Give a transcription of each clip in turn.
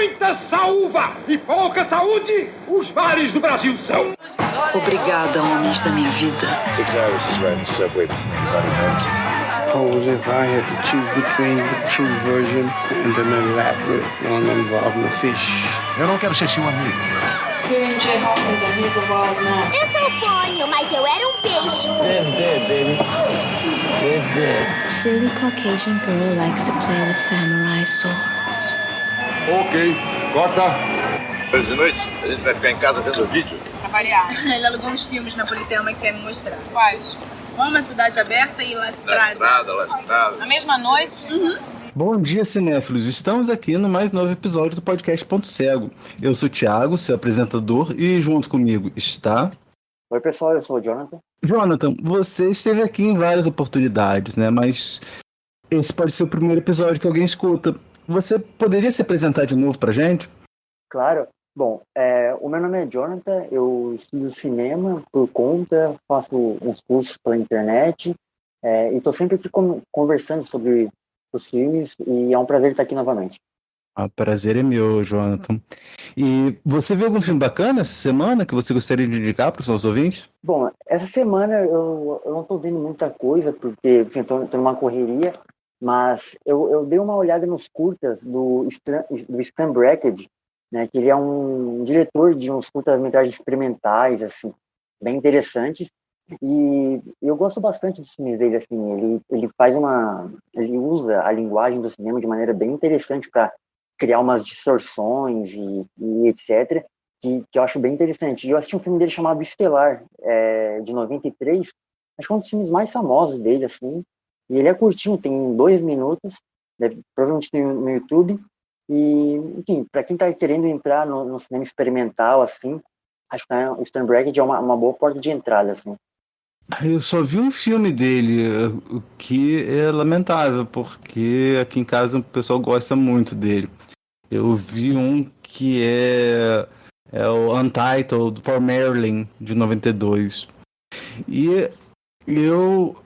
muita saúva e pouca saúde, os bares do Brasil são. Obrigada, homens da minha vida. 6 hours is riding the subway before anybody notices. Suppose if I had to choose between the true version and an elaborate one involving a fish. Eu não quero ser seu amigo. Screaming Jay Hawkins and he's a wild man. Eu sou fônio, mas eu era um peixe. Jen's dead, baby. Jen's dead. Silly Caucasian girl likes to play with samurai swords. Ok, corta. Hoje de noite, a gente vai ficar em casa vendo vídeo. Pra variar. Ele alugou uns filmes napolitano que quer me mostrar. Quais? Uma Cidade Aberta e La Strada. La Strada. Na mesma noite? Uhum. Bom dia, cinéfilos. Estamos aqui no mais novo episódio do podcast Ponto Cego. Eu sou o Thiago, seu apresentador, e junto comigo está... Oi, pessoal, eu sou o Jonathan. Jonathan, você esteve aqui em várias oportunidades, né? Mas esse pode ser o primeiro episódio que alguém escuta. Você poderia se apresentar de novo pra gente? Claro. Bom, o meu nome é Jonathan, eu estudo cinema por conta, faço uns cursos pela internet e estou sempre aqui conversando sobre os filmes e é um prazer estar aqui novamente. O prazer é meu, Jonathan. E você viu algum filme bacana essa semana que você gostaria de indicar para os nossos ouvintes? Bom, essa semana eu não estou vendo muita coisa porque estou numa correria, mas eu dei uma olhada nos curtas do Stan Brakhage, né, que ele é um diretor de uns curtas-metragens experimentais, assim, bem interessantes, e eu gosto bastante dos filmes dele, assim, ele usa a linguagem do cinema de maneira bem interessante para criar umas distorções e etc, que eu acho bem interessante. E eu assisti um filme dele chamado Estelar, de 93, acho que é um dos filmes mais famosos dele, assim, e ele é curtinho, tem 2 minutos, provavelmente tem no YouTube. E, enfim, para quem está querendo entrar no cinema experimental, assim, acho que o Stan Brakhage é uma boa porta de entrada, assim. Eu só vi um filme dele, o que é lamentável, porque aqui em casa o pessoal gosta muito dele. Eu vi um que é o Untitled For Marilyn, de 92. E eu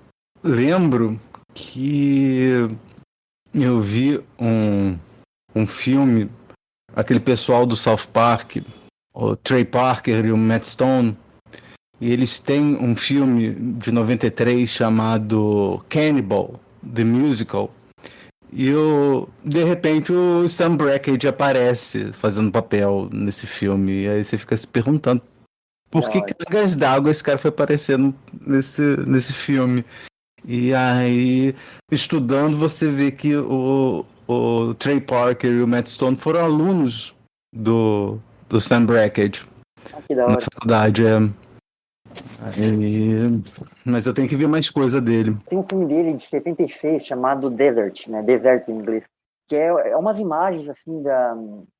lembro que eu vi um filme, aquele pessoal do South Park, o Trey Parker e o Matt Stone, e eles têm um filme de 93 chamado Cannibal, The Musical, e de repente o Stan Brakhage aparece fazendo papel nesse filme, e aí você fica se perguntando por que cargas d'água esse cara foi aparecendo nesse filme. E aí, estudando, você vê que o Trey Parker e o Matt Stone foram alunos do Stan Brakhage na faculdade. Mas eu tenho que ver mais coisa dele. Tem um filme dele de 76 chamado Desert, né? Deserto em inglês, que é umas imagens assim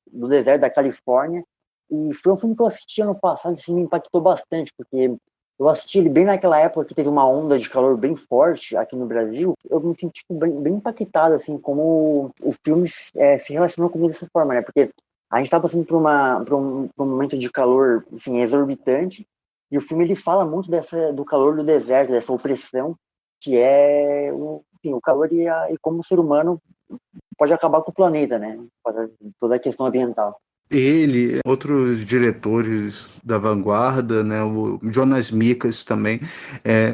do deserto da Califórnia, e foi um filme que eu assisti ano passado, e me impactou bastante, porque eu assisti ele bem naquela época que teve uma onda de calor bem forte aqui no Brasil. Eu me senti bem impactado, assim, como o filme se relacionou comigo dessa forma, né? Porque a gente estava passando por um momento de calor, assim, exorbitante, e o filme ele fala muito do calor do deserto, dessa opressão, que é o calor e como o ser humano pode acabar com o planeta, né? Toda a questão ambiental. Ele, outros diretores da vanguarda, né, o Jonas Mekas também,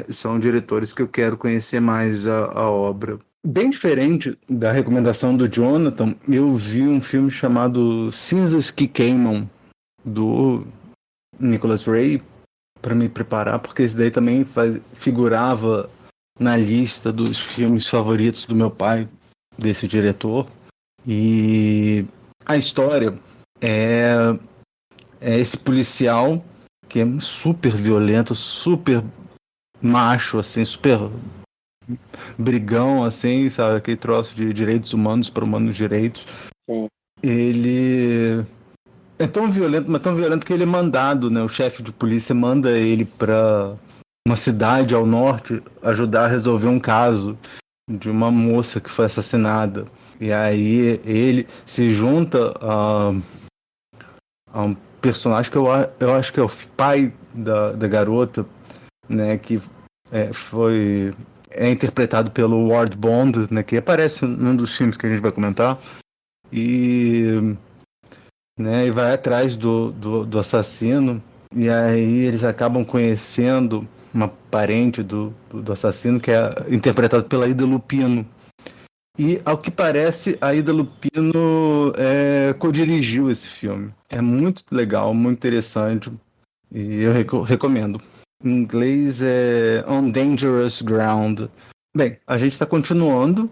são diretores que eu quero conhecer mais a obra. Bem diferente da recomendação do Jonathan, eu vi um filme chamado Cinzas que Queimam, do Nicholas Ray, para me preparar, porque esse daí também figurava na lista dos filmes favoritos do meu pai, desse diretor. E a história é esse policial que é super violento, super macho, assim, super brigão, assim, sabe? Aquele troço de direitos humanos para humanos direitos. Sim. Ele é tão violento, mas tão violento que ele é mandado, né? O chefe de polícia manda ele para uma cidade ao norte ajudar a resolver um caso de uma moça que foi assassinada. E aí ele se junta a um personagem que eu acho que é o pai da garota, né, que é interpretado pelo Ward Bond, né, que aparece num dos filmes que a gente vai comentar. E né? E vai atrás do assassino. E aí eles acabam conhecendo uma parente do assassino, que é interpretado pela Ida Lupino. E, ao que parece, a Ida Lupino co-dirigiu esse filme. É muito legal, muito interessante. E eu recomendo. Em inglês é On Dangerous Ground. Bem, a gente está continuando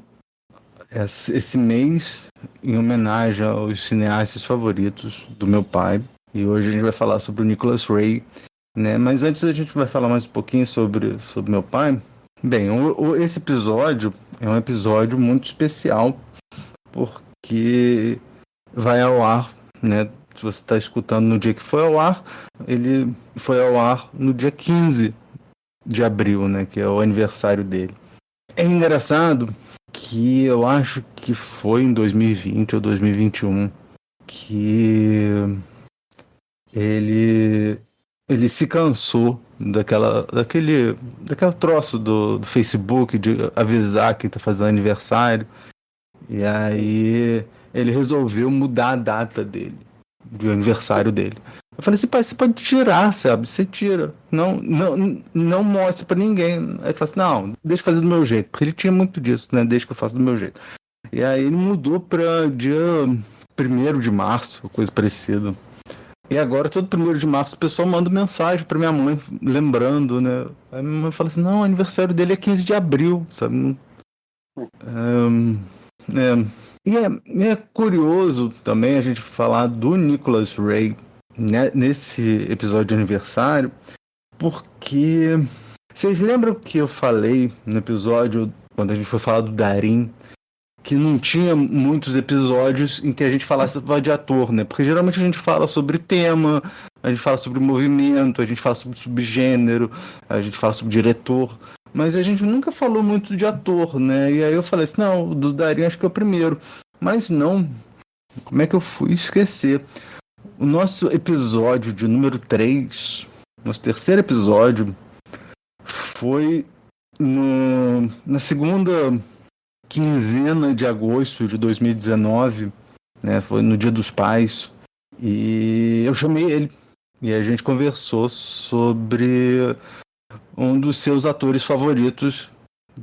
esse mês em homenagem aos cineastas favoritos do meu pai. E hoje a gente vai falar sobre o Nicholas Ray, né? Mas antes a gente vai falar mais um pouquinho sobre meu pai. Bem, esse episódio é um episódio muito especial, porque vai ao ar, né? Se você está escutando no dia que foi ao ar, ele foi ao ar no dia 15 de abril, né? Que é o aniversário dele. É engraçado que eu acho que foi em 2020 ou 2021 que ele se cansou daquele troço do Facebook de avisar quem tá fazendo aniversário. E aí ele resolveu mudar a data dele, do aniversário dele. Eu falei assim, pai, você pode tirar, sabe? Você tira. Não mostra pra ninguém. Aí ele falou assim, não, deixa eu fazer do meu jeito. Porque ele tinha muito disso, né? Deixa que eu faça do meu jeito. E aí ele mudou pra dia 1º de março, coisa parecida. E agora, todo 1º de março, o pessoal manda mensagem pra minha mãe, lembrando, né? Aí minha mãe fala assim, não, o aniversário dele é 15 de abril, sabe? E é curioso também a gente falar do Nicholas Ray, né, nesse episódio de aniversário, porque vocês lembram que eu falei no episódio, quando a gente foi falar do Darin, que não tinha muitos episódios em que a gente falasse de ator, né? Porque geralmente a gente fala sobre tema, a gente fala sobre movimento, a gente fala sobre subgênero, a gente fala sobre diretor, mas a gente nunca falou muito de ator, né? E aí eu falei assim, não, o do Darin acho que é o primeiro. Mas não, como é que eu fui esquecer? O nosso episódio de número 3, nosso terceiro episódio, foi na segunda quinzena de agosto de 2019, né? Foi no Dia dos Pais, e eu chamei ele e a gente conversou sobre um dos seus atores favoritos,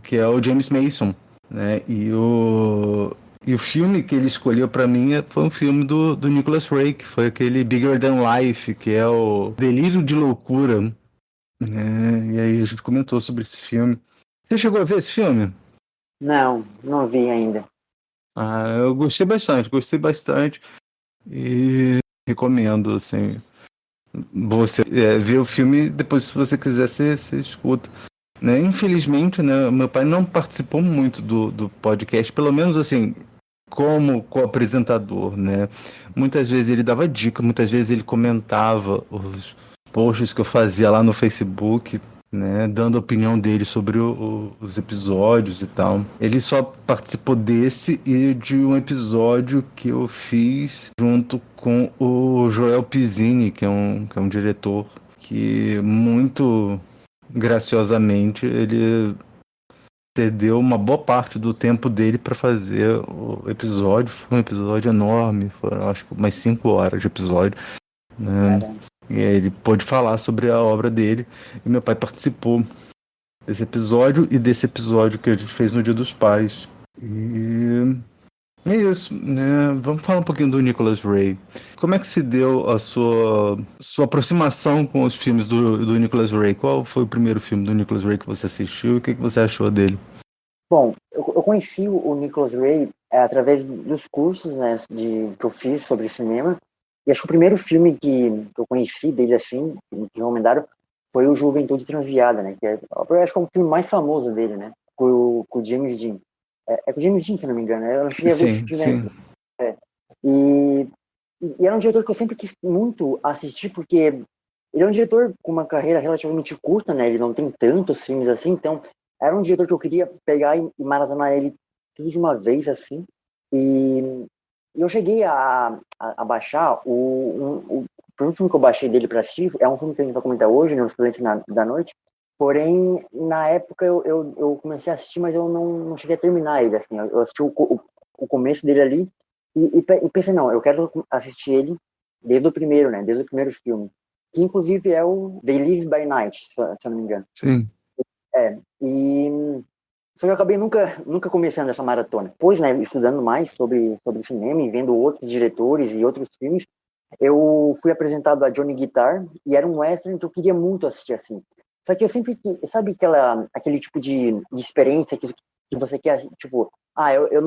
que é o James Mason, né? E o filme que ele escolheu para mim foi um filme do Nicholas Ray, que foi aquele Bigger Than Life, que é o Delírio de Loucura, né? E aí a gente comentou sobre esse filme. Você chegou a ver esse filme? Não vi ainda. Eu gostei bastante e recomendo, assim, você ver o filme, depois se você quiser você escuta, né? Infelizmente, né, meu pai não participou muito do podcast, pelo menos assim, como co-apresentador, né? Muitas vezes ele dava dica, muitas vezes ele comentava os posts que eu fazia lá no Facebook, né, dando a opinião dele sobre os episódios e tal. Ele só participou desse e de um episódio que eu fiz junto com o Joel Pizzini, que é um diretor que muito graciosamente ele cedeu uma boa parte do tempo dele para fazer o episódio. Foi um episódio enorme, foram acho que umas 5 horas de episódio, né? E aí ele pôde falar sobre a obra dele, e meu pai participou desse episódio e desse episódio que a gente fez no Dia dos Pais. E é isso, né? Vamos falar um pouquinho do Nicholas Ray. Como é que se deu a sua aproximação com os filmes do Nicholas Ray? Qual foi o primeiro filme do Nicholas Ray que você assistiu e o que você achou dele? Bom, eu conheci o Nicholas Ray através dos cursos, né, que eu fiz sobre cinema. E acho que o primeiro filme que eu conheci dele, assim, que me recomendaram, foi o Juventude Transviada, né? Que acho que é o filme mais famoso dele, né? Com o James Dean. É com o James Dean, se não me engano. Eu não cheguei a ver esse filme ainda. E era um diretor que eu sempre quis muito assistir, porque ele é um diretor com uma carreira relativamente curta, né? Ele não tem tantos filmes assim, então era um diretor que eu queria pegar e maratonar ele tudo de uma vez, assim. E eu cheguei a baixar o primeiro filme que eu baixei dele para assistir, é um filme que a gente vai comentar hoje, né, O Silêncio da Noite. Porém, na época eu comecei a assistir, mas eu não cheguei a terminar ele, assim. Eu assisti o começo dele ali e pensei, não, eu quero assistir ele desde o primeiro, né? Desde o primeiro filme. Que inclusive é o They Live by Night, se eu não me engano. Sim. Só que eu acabei nunca começando essa maratona. Depois, né, estudando mais sobre cinema e vendo outros diretores e outros filmes, eu fui apresentado a Johnny Guitar e era um western que eu queria muito assistir assim. Só que eu sempre, sabe aquele tipo de experiência que você quer, tipo, eu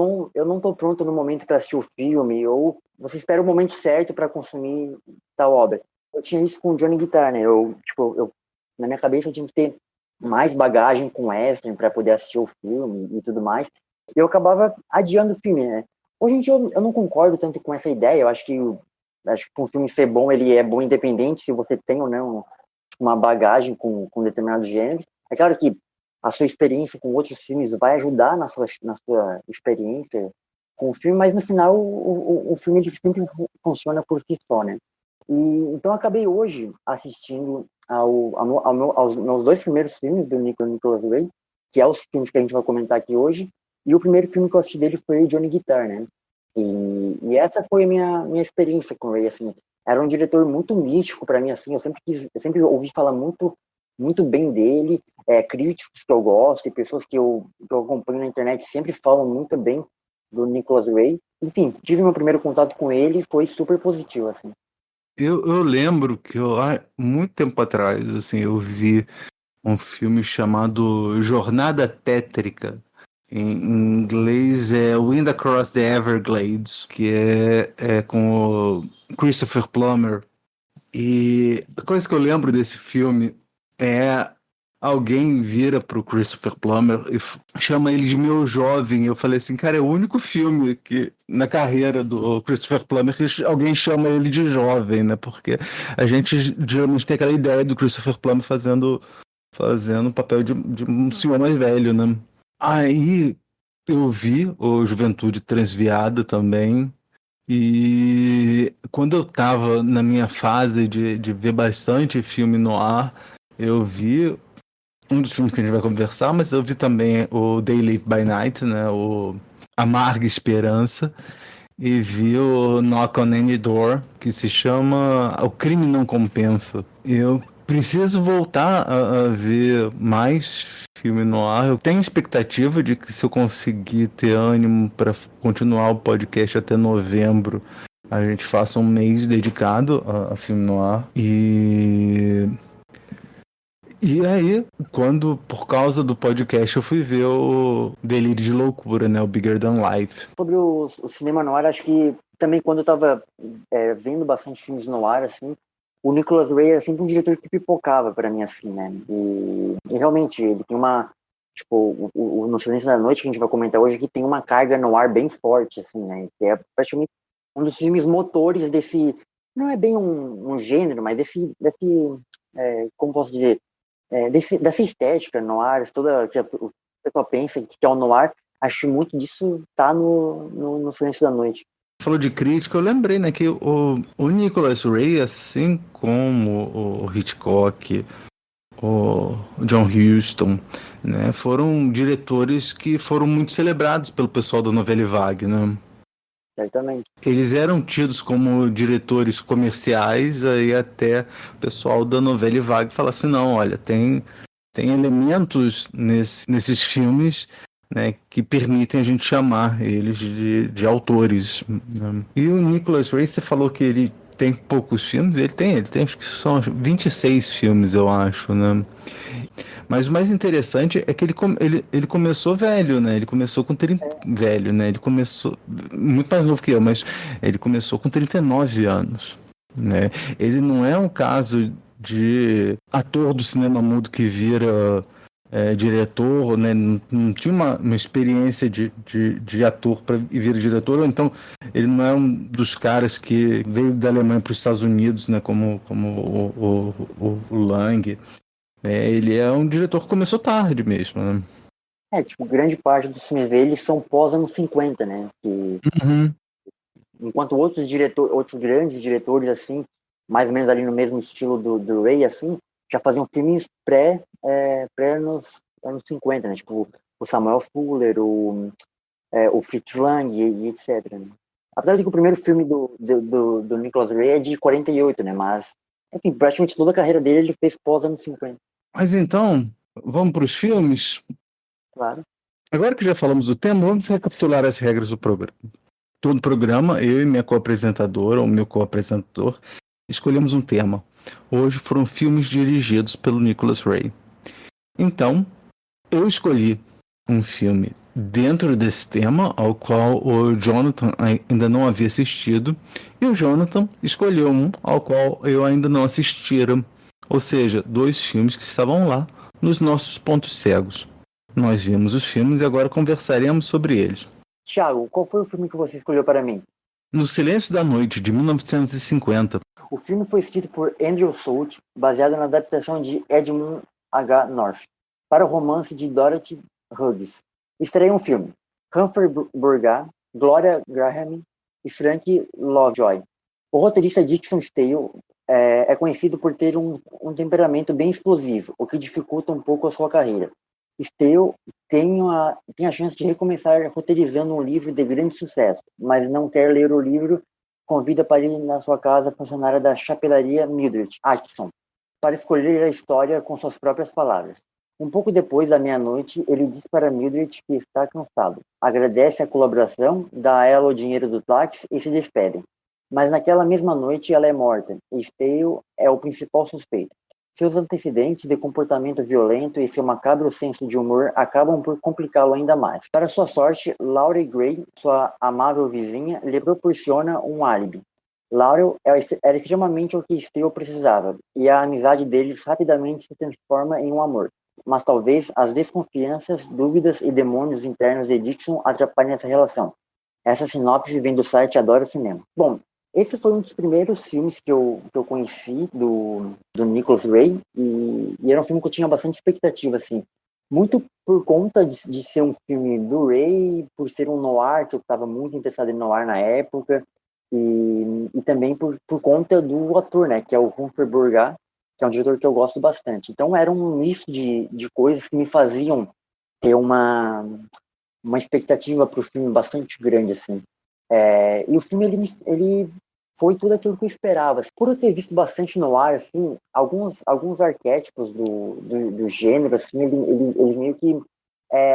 não tô pronto no momento para assistir o filme, ou você espera o momento certo para consumir tal obra. Eu tinha isso com o Johnny Guitar, né? Na minha cabeça eu tinha que ter mais bagagem com western para poder assistir o filme e tudo mais. E eu acabava adiando o filme, né? Hoje em dia eu não concordo tanto com essa ideia. Eu acho que um filme ser bom, ele é bom independente se você tem ou não uma bagagem com determinados gêneros. É claro que a sua experiência com outros filmes vai ajudar na sua experiência com o filme, mas no final o filme ele sempre funciona por si só, né? E então eu acabei hoje assistindo aos meus 2 primeiros filmes do Nicolas Ray, que é os filmes que a gente vai comentar aqui hoje, e o primeiro filme que eu assisti dele foi Johnny Guitar, né? E essa foi a minha experiência com o Ray, assim. Era um diretor muito místico para mim, assim. Eu sempre ouvi falar muito bem dele, críticos que eu gosto e pessoas que eu acompanho na internet sempre falam muito bem do Nicolas Ray. Enfim, tive meu primeiro contato com ele e foi super positivo, assim. Eu lembro que muito tempo atrás, assim, eu vi um filme chamado Jornada Tétrica. Em inglês é Wind Across the Everglades, que é com o Christopher Plummer. E a coisa que eu lembro desse filme é alguém vira pro Christopher Plummer e chama ele de meu jovem. Eu falei assim, cara, é o único filme que na carreira do Christopher Plummer que alguém chama ele de jovem, né? Porque a gente geralmente tem aquela ideia do Christopher Plummer fazendo o papel de um senhor mais velho, né? Aí eu vi o Juventude Transviada também. E quando eu tava na minha fase de ver bastante filme no ar, eu vi um dos filmes que a gente vai conversar, mas eu vi também o They Live by Night, né? O Amarga Esperança, e vi o Knock on Any Door, que se chama O Crime Não Compensa. Eu preciso voltar a ver mais filme no ar. Eu tenho expectativa de que se eu conseguir ter ânimo para continuar o podcast até novembro, a gente faça um mês dedicado a filme no ar. E aí, quando, por causa do podcast, eu fui ver o Delírio de Loucura, né? O Bigger Than Life. Sobre o cinema no ar, acho que também quando eu tava vendo bastante filmes no ar, assim, o Nicolas Ray é sempre um diretor que pipocava pra mim, assim, né? E realmente, ele tem uma... Tipo, No Silêncio da Noite, que a gente vai comentar hoje, que tem uma carga no ar bem forte, assim, né? Que é praticamente um dos filmes motores desse... Não é bem um gênero, mas desse como posso dizer... dessa estética no ar, toda que a pessoa pensa que é o noir, acho muito disso tá no Silêncio da Noite. Falou de crítica, eu lembrei, né, que o Nicolas Ray, assim como o Hitchcock, o John Huston, né, foram diretores que foram muito celebrados pelo pessoal da Novelle Vague, né? Certamente. Eles eram tidos como diretores comerciais, aí até o pessoal da Novelle Vague fala assim, não, olha, tem elementos nesses filmes, né, que permitem a gente chamar eles de autores, né? E o Nicolas Ray, você falou que ele tem poucos filmes, ele tem acho que são 26 filmes, eu acho, né? Mas o mais interessante é que ele começou velho, né? Ele começou com 30... Velho, né? Ele começou... Muito mais novo que eu, mas ele começou com 39 anos, né? Ele não é um caso de ator do cinema mudo que vira diretor, né? Não tinha uma experiência de ator para vir diretor, ou então ele não é um dos caras que veio da Alemanha para os Estados Unidos, né? Como o Lang. Ele é um diretor que começou tarde mesmo, né? Tipo, grande parte dos filmes dele são pós-anos 50, né? Que, enquanto outros grandes diretores, assim, mais ou menos ali no mesmo estilo do Ray, assim, já faziam filmes pré-anos 50, né? Tipo, o Samuel Fuller, o Fritz Lang e etc. Né? Apesar de que o primeiro filme do Nicolas Ray é de 48, né? Mas, enfim, praticamente toda a carreira dele ele fez pós-anos 50. Mas então, vamos para os filmes? Claro. Agora que já falamos do tema, vamos recapitular as regras do programa. Todo programa, eu e minha co-apresentadora, ou meu co-apresentador, escolhemos um tema. Hoje foram filmes dirigidos pelo Nicolas Ray. Então, eu escolhi um filme dentro desse tema, ao qual o Jonathan ainda não havia assistido, e o Jonathan escolheu um ao qual eu ainda não assistira. Ou seja, 2 filmes que estavam lá nos nossos pontos cegos. Nós vimos os filmes e agora conversaremos sobre eles. Thiago, qual foi o filme que você escolheu para mim? No Silêncio da Noite, de 1950. O filme foi escrito por Andrew Salt, baseado na adaptação de Edmund H. North, para o romance de Dorothy Hughes. Estreiam um filme. Humphrey Bogart, Gloria Graham e Frank Lovejoy. O roteirista Dixon Stale é conhecido por ter um temperamento bem explosivo, o que dificulta um pouco a sua carreira. Stale tem a chance de recomeçar roteirizando um livro de grande sucesso, mas não quer ler o livro, convida para ir na sua casa a funcionária da chapelaria Mildred Atkinson, para escolher a história com suas próprias palavras. Um pouco depois da meia-noite, ele diz para Mildred que está cansado, agradece a colaboração, dá a ela o dinheiro do táxi e se despedem. Mas naquela mesma noite ela é morta, e Stale é o principal suspeito. Seus antecedentes de comportamento violento e seu macabro senso de humor acabam por complicá-lo ainda mais. Para sua sorte, Laurie Gray, sua amável vizinha, lhe proporciona um álibi. Laurie era extremamente o que Stale precisava, e a amizade deles rapidamente se transforma em um amor. Mas talvez as desconfianças, dúvidas e demônios internos de Dixon atrapalhem essa relação. Essa sinopse vem do site Adoro Cinema. Bom, esse foi um dos primeiros filmes que eu conheci do Nicolas Ray, e era um filme que eu tinha bastante expectativa, assim. Muito por conta de ser um filme do Ray, por ser um noir, que eu estava muito interessado em noir na época, e também por conta do ator, né, que é o Humphrey Bogart, que é um diretor que eu gosto bastante. Então era um misto de coisas que me faziam ter uma expectativa para o filme bastante grande, assim. E o filme, ele foi tudo aquilo que eu esperava. Por eu ter visto bastante no ar, assim, alguns arquétipos do gênero, assim, eles meio que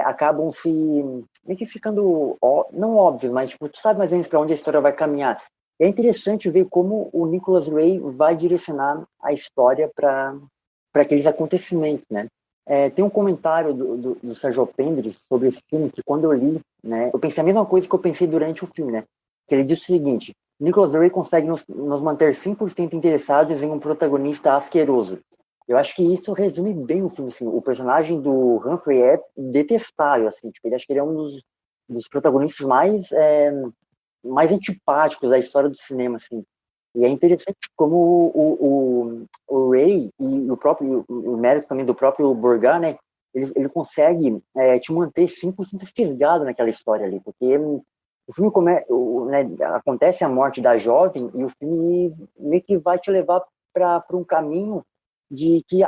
acabam meio que ficando, não óbvios, mas tipo, tu sabe mais ou menos para onde a história vai caminhar. É interessante ver como o Nicolas Ray vai direcionar a história para aqueles acontecimentos, né? Tem um comentário do Sérgio Pendry sobre esse filme que, quando eu li, né, eu pensei a mesma coisa que eu pensei durante o filme, né? Que ele diz o seguinte: Nicolas Ray consegue nos manter 100% interessados em um protagonista asqueroso. Eu acho que isso resume bem o filme, assim. O personagem do Humphrey é detestável, assim. Tipo, ele acho que ele é um dos protagonistas mais antipáticos da história do cinema, assim. E é interessante como o Ray e o mérito também do próprio Bogart, né, ele consegue te manter 100% fisgado naquela história ali, porque o filme acontece a morte da jovem e o filme meio que vai te levar para um caminho de que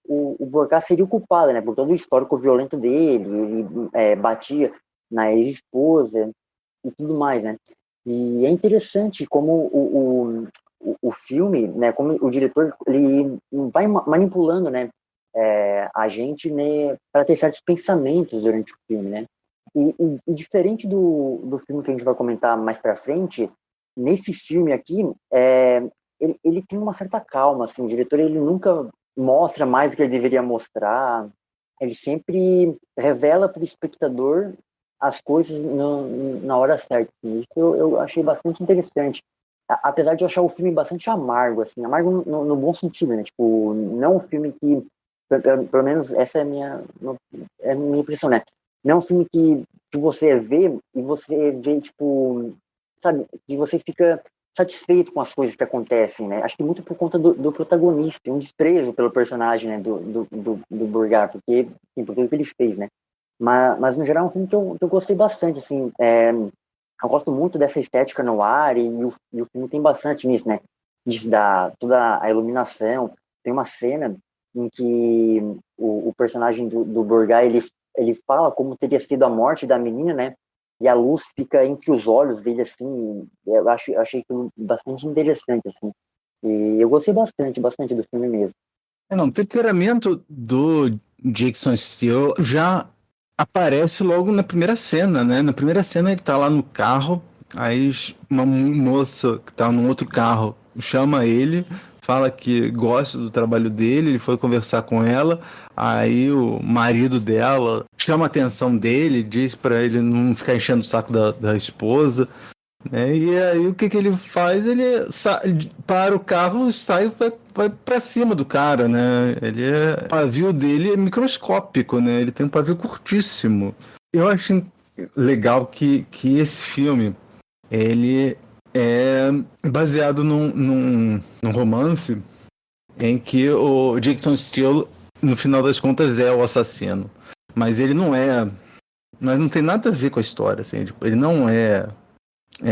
o Bogart seria o culpado, né, por todo o histórico violento dele, ele batia na ex-esposa e tudo mais, né. E é interessante como o filme, né, como o diretor, ele vai manipulando, né, a gente, né, para ter certos pensamentos durante o filme, né. E diferente do filme que a gente vai comentar mais para frente, nesse filme aqui, ele tem uma certa calma, assim. O diretor, ele nunca mostra mais do que ele deveria mostrar. Ele sempre revela para o espectador as coisas na hora certa. Isso eu achei bastante interessante. Apesar de eu achar o filme bastante amargo, assim, amargo no bom sentido, né? Tipo, não um filme que, pelo menos essa é a minha impressão, né? Não é um filme que você vê e você vê, tipo, sabe, que você fica satisfeito com as coisas que acontecem, né? Acho que muito por conta do protagonista, um desprezo pelo personagem, né, do Bogart, porque por tudo que ele fez, né? Mas no geral é um filme que eu gostei bastante, assim. Eu gosto muito dessa estética no ar e o filme tem bastante nisso, né? Toda a iluminação. Tem uma cena em que o personagem do Bogart, ele fala como teria sido a morte da menina, né? e a luz fica entre os olhos dele, assim, achei aquilo bastante interessante, assim. E eu gostei bastante do filme mesmo. Não, o temperamento do Jason Steele já aparece logo na primeira cena, né? Na primeira cena ele tá lá no carro, aí uma moça que tá num outro carro chama ele, fala que gosta do trabalho dele, ele foi conversar com ela, aí o marido dela chama a atenção dele, diz pra ele não ficar enchendo o saco da esposa, né? E aí o que ele faz? Ele para o carro, sai e vai pra cima do cara, né? O pavio dele é microscópico, né? Ele tem um pavio curtíssimo. Eu acho legal que esse filme, ele é baseado num romance em que o Jason Steele, no final das contas, é o assassino. Mas ele não é... Mas não tem nada a ver com a história, assim. Tipo, ele não é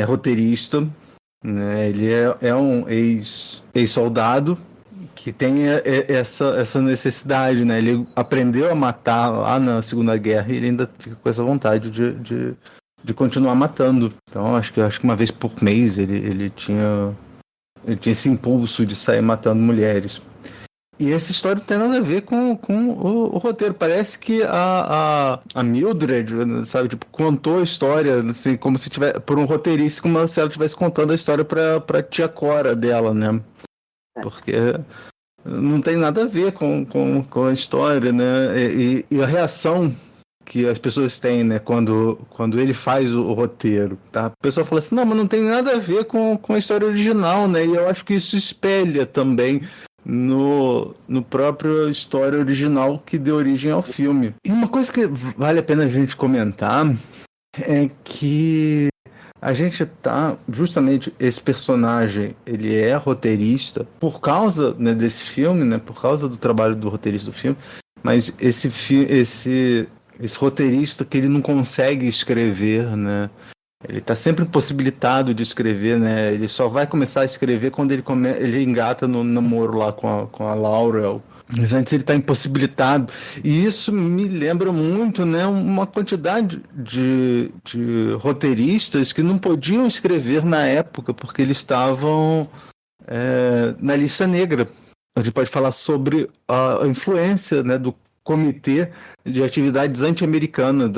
roteirista, né? Ele é um ex-soldado que tem essa necessidade, né? Ele aprendeu a matar lá na Segunda Guerra e ele ainda fica com essa vontade de continuar matando. Então acho que uma vez por mês ele tinha esse impulso de sair matando mulheres. E essa história não tem nada a ver com o roteiro. Parece que a Mildred, sabe, tipo, contou a história, assim, como se tivesse, por um roteirista, como se ela estivesse contando a história pra tia Cora dela, né? Porque não tem nada a ver com a história, né? E a reação que as pessoas têm, né, quando ele faz o roteiro, tá? A pessoa fala assim, não, mas não tem nada a ver com a história original, né? E eu acho que isso espelha também no próprio história original que deu origem ao filme. E uma coisa que vale a pena a gente comentar é que a gente tá, justamente, esse personagem, ele é roteirista por causa, né, desse filme, né, por causa do trabalho do roteirista do filme, mas esse roteirista que ele não consegue escrever, né, ele está sempre impossibilitado de escrever, né? Ele só vai começar a escrever quando ele engata no namoro lá com a Laurel. Mas antes ele está impossibilitado. E isso me lembra muito, né, uma quantidade de roteiristas que não podiam escrever na época porque eles estavam na lista negra. A gente pode falar sobre a influência, né, do Comitê de Atividades Anti-Americanas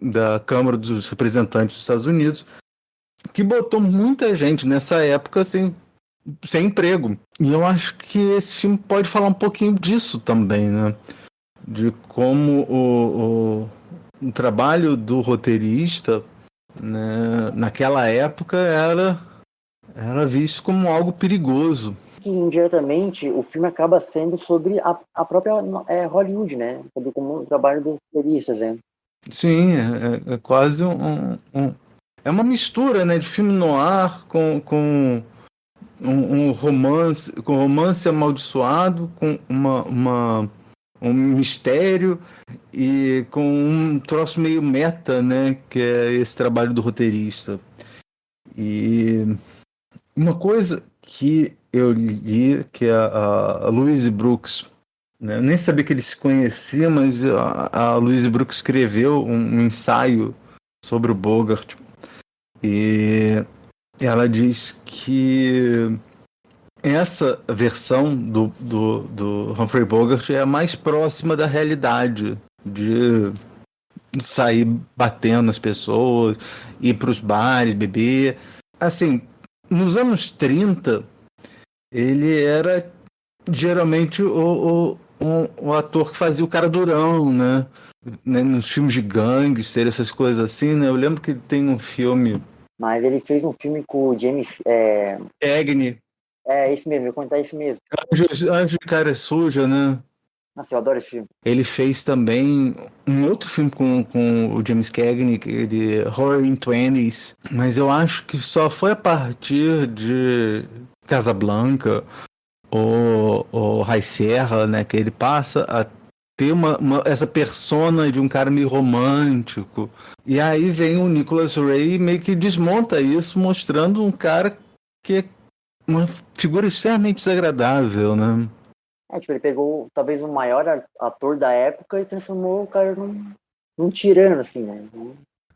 da Câmara dos Representantes dos Estados Unidos, que botou muita gente nessa época sem emprego. E eu acho que esse filme pode falar um pouquinho disso também, né? De como o trabalho do roteirista, né, naquela época era visto como algo perigoso. Que indiretamente o filme acaba sendo sobre a própria Hollywood, né? Sobre como o trabalho dos roteiristas, né? Sim, é quase é uma mistura, né, de filme noir com um romance amaldiçoado, com um mistério e com um troço meio meta, né, que é esse trabalho do roteirista. E uma coisa que eu li, que a Louise Brooks, né, eu nem sabia que eles se conheciam, mas a Louise Brooks escreveu um ensaio sobre o Bogart e ela diz que essa versão do Humphrey Bogart é a mais próxima da realidade, de sair batendo nas pessoas, ir para os bares, beber. Assim, nos anos 30, ele era geralmente o ator que fazia o cara durão, né? Nos filmes de gangster, essas coisas assim, né? Eu lembro que tem um filme... Mas ele fez um filme com o James... Cagney. É, isso mesmo, eu contar isso mesmo. Anjo de Cara Suja, né? Nossa, eu adoro esse filme. Ele fez também um outro filme com o James Cagney, que Horror in Twenties, mas eu acho que só foi a partir de Casablanca ou High Serra, né, que ele passa a ter essa persona de um cara meio romântico. E aí vem o Nicholas Ray e meio que desmonta isso, mostrando um cara que é uma figura extremamente desagradável, né? Tipo, ele pegou talvez o maior ator da época e transformou o cara num tirano, assim, né?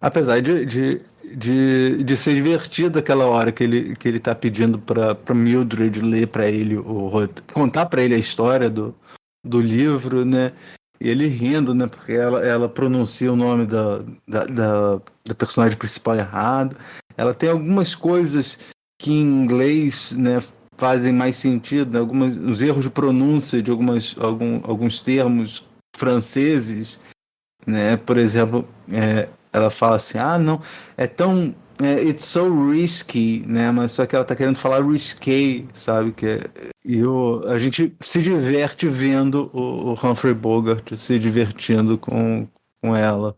Apesar de ser divertido aquela hora que ele tá pedindo pra Mildred ler pra ele, contar pra ele a história do livro, né? E ele rindo, né? Porque ela pronuncia o nome da personagem principal errado. Ela tem algumas coisas que em inglês, né, fazem mais sentido, né? Os erros de pronúncia de alguns termos franceses, né? Por exemplo, ela fala assim, não, é tão... it's so risky, né? Mas só que ela tá querendo falar risque, sabe? A gente se diverte vendo o Humphrey Bogart se divertindo com ela.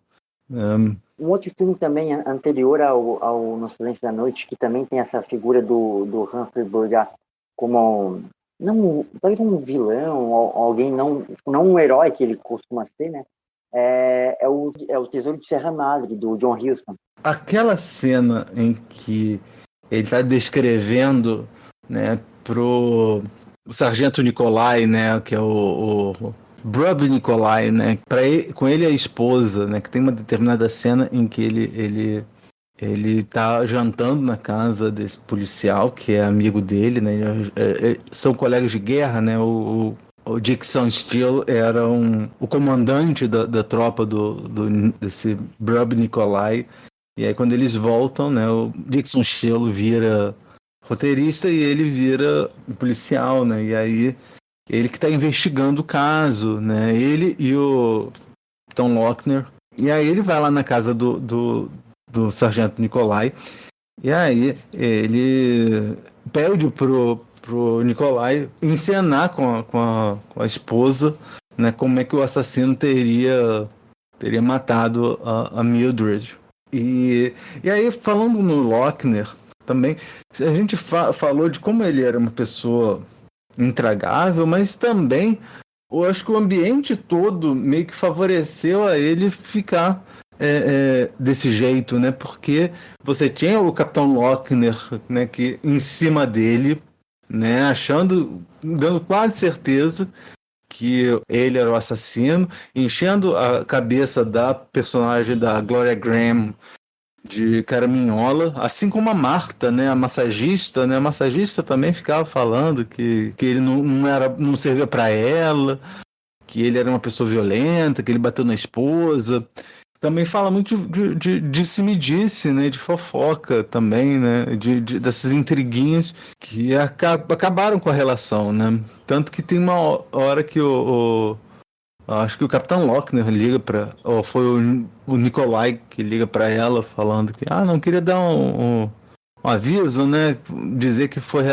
Um outro filme também anterior ao No Silêncio da Noite, que também tem essa figura do Humphrey Bogart como talvez um vilão, alguém não um herói que ele costuma ser, né? É o Tesouro de Serra Madre, do John Huston. Aquela cena em que ele está descrevendo, né, pro Sargento Nicolai, né, que é o Brub Nicolai, né, com ele e a esposa, né, que tem uma determinada cena em que ele tá jantando na casa desse policial, que é amigo dele, né, são colegas de guerra, né, o Dixon Steele era o comandante da tropa desse Brub Nicolai. E aí quando eles voltam, né, o Dixon Steele vira roteirista e ele vira policial, né? E aí ele que está investigando o caso, né? Ele e o Tom Lochner. E aí ele vai lá na casa do Sargento Nicolai. E aí ele pede pro Nicolai encenar com a esposa, né, como é que o assassino teria matado a Mildred. E aí, falando no Lochner, também, a gente falou de como ele era uma pessoa intragável, mas também eu acho que o ambiente todo meio que favoreceu a ele ficar desse jeito, né? Porque você tinha o Capitão Lochner, né, que em cima dele, né, dando quase certeza que ele era o assassino, enchendo a cabeça da personagem da Gloria Graham de caraminhola, assim como a Marta, né, a massagista, né, a massagista também ficava falando que ele não servia para ela, que ele era uma pessoa violenta, que ele bateu na esposa. Também fala muito de disse-me-disse, né, de fofoca também, né, dessas intriguinhas que acabaram com a relação, né. Tanto que tem uma hora que acho que o Capitão Lochner liga ou foi o Nicolai que liga para ela falando que, não queria dar um aviso, né, dizer que foi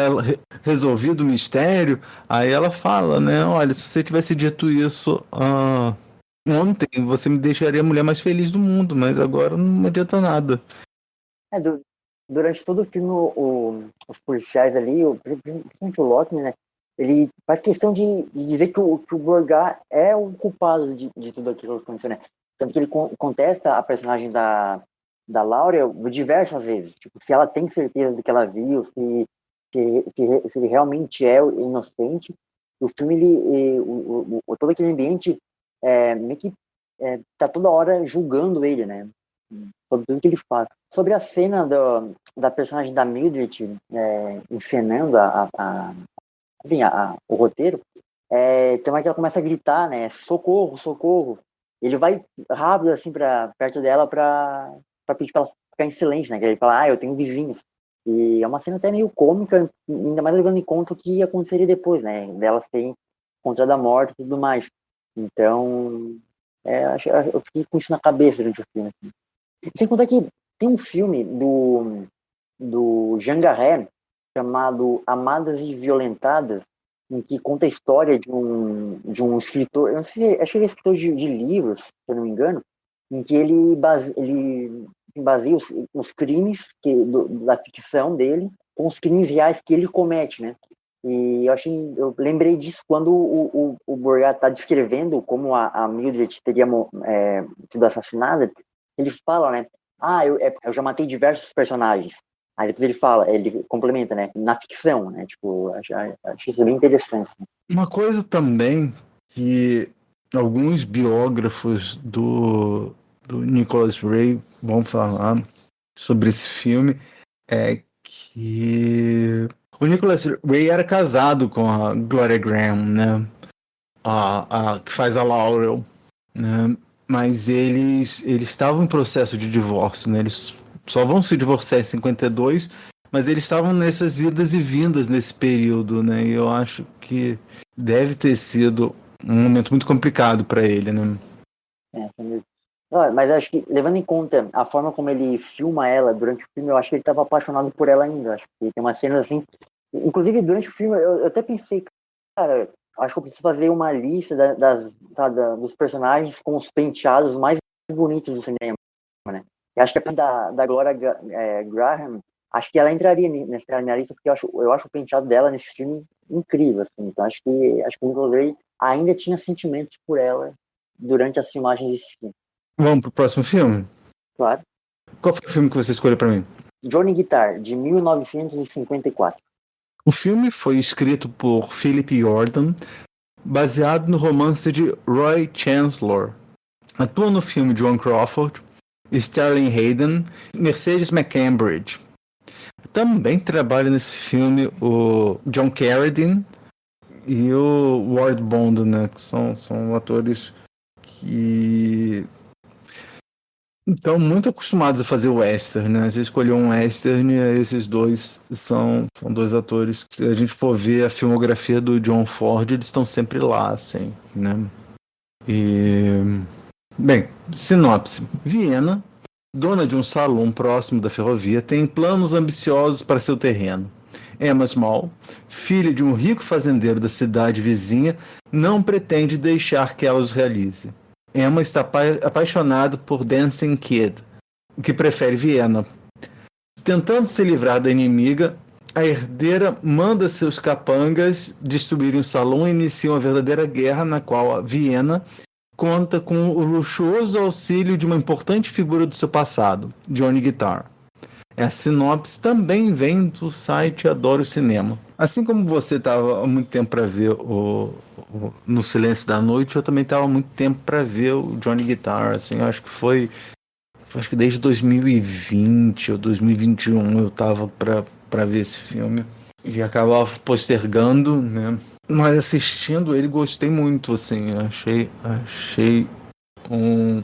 resolvido o mistério. Aí ela fala, né, olha, se você tivesse dito isso ontem, você me deixaria a mulher mais feliz do mundo, mas agora não adianta nada. Durante todo o filme, os policiais ali, principalmente o Lochner, né, ele faz questão de dizer que o Bogart é o culpado de tudo aquilo que aconteceu, né? Tanto que ele contesta a personagem da Laura diversas vezes. Tipo, se ela tem certeza do que ela viu, se ele realmente é inocente. O filme, todo aquele ambiente meio que tá toda hora julgando ele, né? Sobre tudo que ele faz. Sobre a cena da personagem da Mildred encenando o roteiro, tem uma que ela começa a gritar, né? Socorro, socorro. Ele vai rápido assim perto dela para pedir para ela ficar em silêncio, né? Que ele fala, eu tenho vizinhos. E é uma cena até meio cômica, ainda mais levando em conta o que aconteceria depois, né? Delas terem encontrado a morte e tudo mais. Então, eu fiquei com isso na cabeça durante o filme. Assim. Sem contar que tem um filme do Jean Garret chamado Amadas e Violentadas, em que conta a história de um escritor, eu não sei, acho que ele é escritor de livros, se eu não me engano, em que ele baseia os crimes da ficção dele com os crimes reais que ele comete, né? E eu lembrei disso quando o Bogart está descrevendo como a Mildred teria sido assassinada. Ele fala, né? Eu já matei diversos personagens. Aí depois ele complementa, né? Na ficção, né? Tipo, acho isso bem interessante. Uma coisa também que alguns biógrafos do do Nicholas Ray, vamos falar sobre esse filme, é que o Nicholas Ray era casado com a Gloria Graham, né? A que faz a Laurel, né? Mas eles estavam em processo de divórcio, né? Eles só vão se divorciar em 52, mas eles estavam nessas idas e vindas nesse período, né? E eu acho que deve ter sido um momento muito complicado para ele, né? Mas acho que, levando em conta a forma como ele filma ela durante o filme, eu acho que ele estava apaixonado por ela ainda. Acho que tem umas cenas assim. Inclusive, durante o filme, eu até pensei, cara, acho que eu preciso fazer uma lista dos personagens com os penteados mais bonitos do cinema, né? E acho que a da Gloria Graham, acho que ela entraria nessa minha lista, porque eu acho o penteado dela nesse filme incrível, assim. Então acho que o Nicolas Ray ainda tinha sentimentos por ela durante as filmagens desse filme. Vamos pro próximo filme? Claro. Qual foi o filme que você escolheu para mim? Johnny Guitar, de 1954. O filme foi escrito por Philip Jordan, baseado no romance de Roy Chancellor. Atua no filme Joan Crawford, Sterling Hayden e Mercedes McCambridge. Também trabalha nesse filme o John Carradine e o Ward Bond, né? Que são atores que estão muito acostumados a fazer western, né? Você escolheu um western e esses dois são dois atores que, se a gente for ver a filmografia do John Ford, eles estão sempre lá, assim, né? Bem, sinopse. Viena, dona de um salão próximo da ferrovia, tem planos ambiciosos para seu terreno. Emma Small, filha de um rico fazendeiro da cidade vizinha, não pretende deixar que ela os realize. Emma está apaixonada por Dancing Kid, que prefere Viena. Tentando se livrar da inimiga, a herdeira manda seus capangas destruírem o salão e inicia uma verdadeira guerra na qual a Viena conta com o luxuoso auxílio de uma importante figura do seu passado, Johnny Guitar. A sinopse também vem do site Adoro Cinema. Assim como você estava há muito tempo para ver No Silêncio da Noite, eu também estava há muito tempo para ver o Johnny Guitar. Assim, eu acho que desde 2020 ou 2021 eu estava para ver esse filme e acabava postergando, né? Mas assistindo ele gostei muito, assim, achei um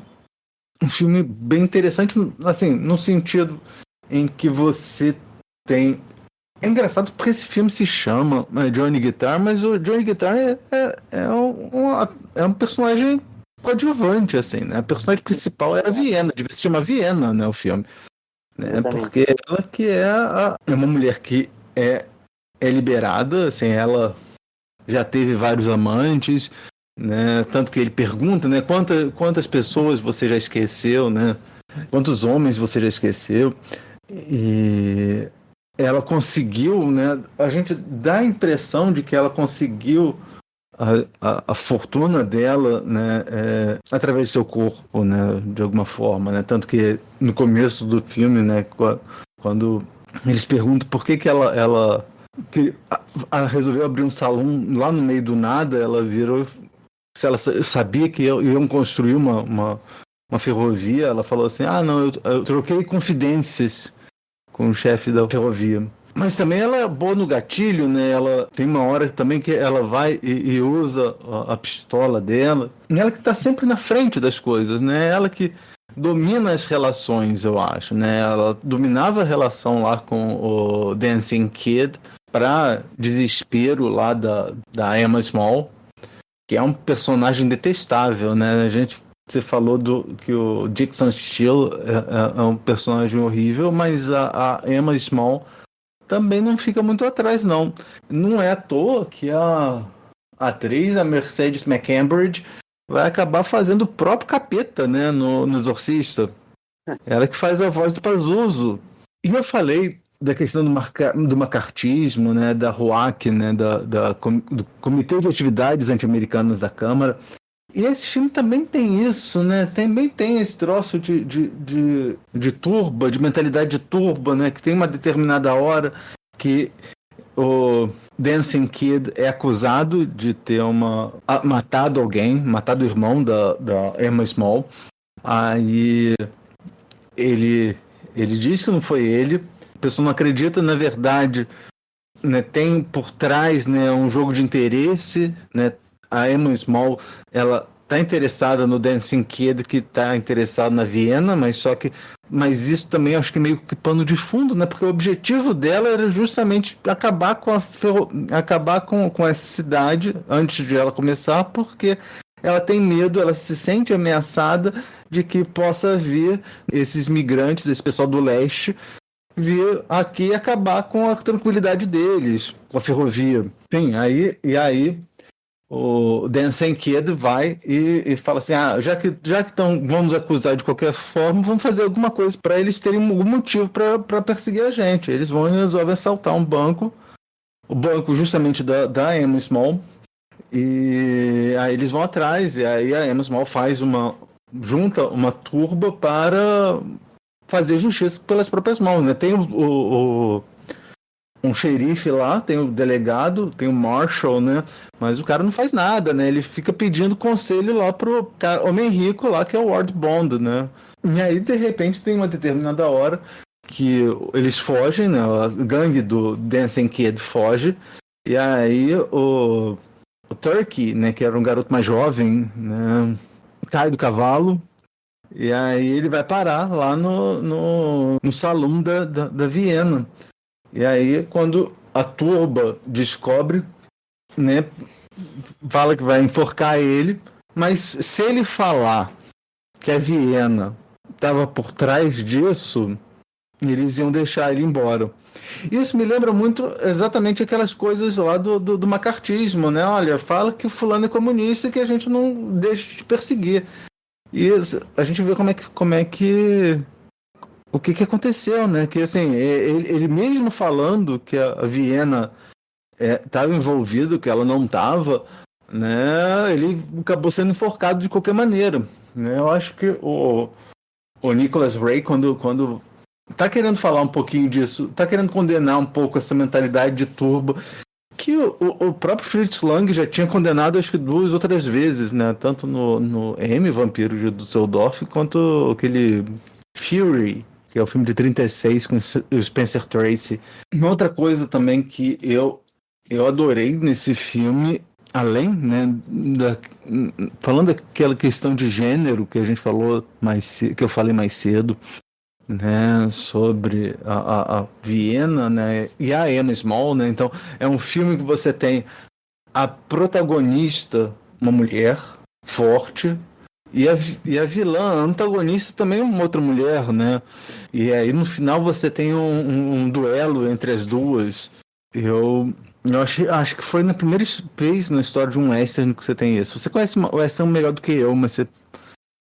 filme bem interessante, assim, no sentido em que você tem... É engraçado porque esse filme se chama Johnny Guitar, mas o Johnny Guitar é um personagem coadjuvante, assim, né? A personagem principal era Viena, devia se chamar Viena, né, o filme. Né? Porque ela que é uma mulher que é liberada, assim, ela já teve vários amantes, né? Tanto que ele pergunta, né, quantas pessoas você já esqueceu, né? Quantos homens você já esqueceu? E ela conseguiu, né? A gente dá a impressão de que ela conseguiu a fortuna dela, né? Através do seu corpo, né? De alguma forma, né? Tanto que no começo do filme, né? Quando eles perguntam por que ela resolveu abrir um salão lá no meio do nada, ela virou, se ela sabia que iam construir uma ferrovia, ela falou assim, não, eu troquei confidências com o chefe da ferrovia. Mas também ela é boa no gatilho, né? Ela tem uma hora também que ela vai e usa a pistola dela. E ela que está sempre na frente das coisas, né? Ela que domina as relações, eu acho, né? Ela dominava a relação lá com o Dancing Kid para desespero lá da Emma Small, que é um personagem detestável, né? Você falou que o Dixon Steele é um personagem horrível, mas a Emma Small também não fica muito atrás, não. Não é à toa que a atriz, a Mercedes McCambridge, vai acabar fazendo o próprio capeta, né, no Exorcista. Ela que faz a voz do Pazuzu. E eu falei da questão do macartismo, né, da RUAC, né, do Comitê de Atividades Anti-Americanas da Câmara. E esse filme também tem isso, né? Também tem esse troço de turba, de mentalidade de turba, né? Que tem uma determinada hora que o Dancing Kid é acusado de ter matado alguém, matado o irmão da Emma Small. Aí ele diz que não foi ele, a pessoa não acredita, na verdade, né, tem por trás, né, um jogo de interesse, né? A Emma Small, ela tá interessada no Dancing Kid, que tá interessado na Viena, mas isso também acho que meio que pano de fundo, né? Porque o objetivo dela era justamente acabar com essa cidade antes de ela começar, porque ela tem medo, ela se sente ameaçada de que possa vir esses migrantes, esse pessoal do leste, vir aqui e acabar com a tranquilidade deles, com a ferrovia. Enfim, aí o Dancing Kid vai e fala assim, já que vão nos acusar de qualquer forma, vamos fazer alguma coisa para eles terem algum motivo para perseguir a gente. Eles vão e resolvem assaltar um banco, o banco justamente da Emma Small, e aí eles vão atrás, e aí a Emma Small junta uma turba para fazer justiça pelas próprias mãos, né? Tem um xerife lá, tem o delegado, tem o marshal, né? Mas o cara não faz nada, né? Ele fica pedindo conselho lá pro homem rico lá, que é o Ward Bond, né? E aí, de repente, tem uma determinada hora que eles fogem, né? A gangue do Dancing Kid foge, e aí o Turkey, né? Que era um garoto mais jovem, né? Cai do cavalo, e aí ele vai parar lá no salão da Viena. E aí, quando a turba descobre, né, fala que vai enforcar ele, mas se ele falar que a Viena estava por trás disso, eles iam deixar ele embora. Isso me lembra muito exatamente aquelas coisas lá do macartismo, né? Olha, fala que o fulano é comunista e que a gente não deixa de perseguir. E a gente vê como é que o que aconteceu, né? Que assim, ele mesmo falando que a Viena estava envolvido, que ela não estava, né? Ele acabou sendo enforcado de qualquer maneira, né? Eu acho que o Nicholas Ray, quando tá querendo falar um pouquinho disso, tá querendo condenar um pouco essa mentalidade de turbo, que o próprio Fritz Lang já tinha condenado, acho que 2 outras vezes, né? Tanto no M, Vampiro de Düsseldorf, quanto aquele Fury, que é o filme de 36 com o Spencer Tracy. Uma outra coisa também que eu adorei nesse filme, além, né, falando daquela questão de gênero que a gente falou que eu falei mais cedo, né, sobre a Viena, né, e a Emma Small, né? Então é um filme que você tem a protagonista, uma mulher forte, e a vilã, a antagonista também é uma outra mulher, né? E aí no final você tem um duelo entre as duas. Eu acho que foi na primeira vez na história de um western que você tem isso. Você conhece o western melhor do que eu, mas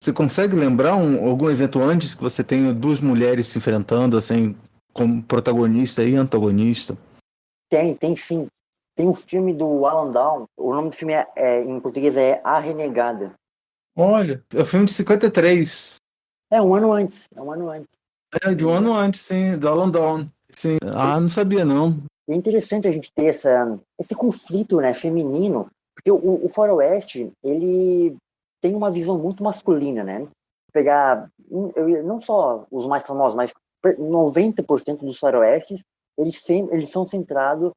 você consegue lembrar algum evento antes que você tenha 2 mulheres se enfrentando, assim, como protagonista e antagonista? Tem sim. Tem um filme do Alan Down, o nome do filme em português é A Renegada. Olha, é um filme de 53. É um ano antes. É, de um ano antes, sim, do Alan Dawn. Sim. Ah, não sabia, não. É interessante a gente ter esse conflito, né, feminino, porque o faroeste, ele tem uma visão muito masculina, né? Pegar, não só os mais famosos, mas 90% dos faroestes, eles são centrados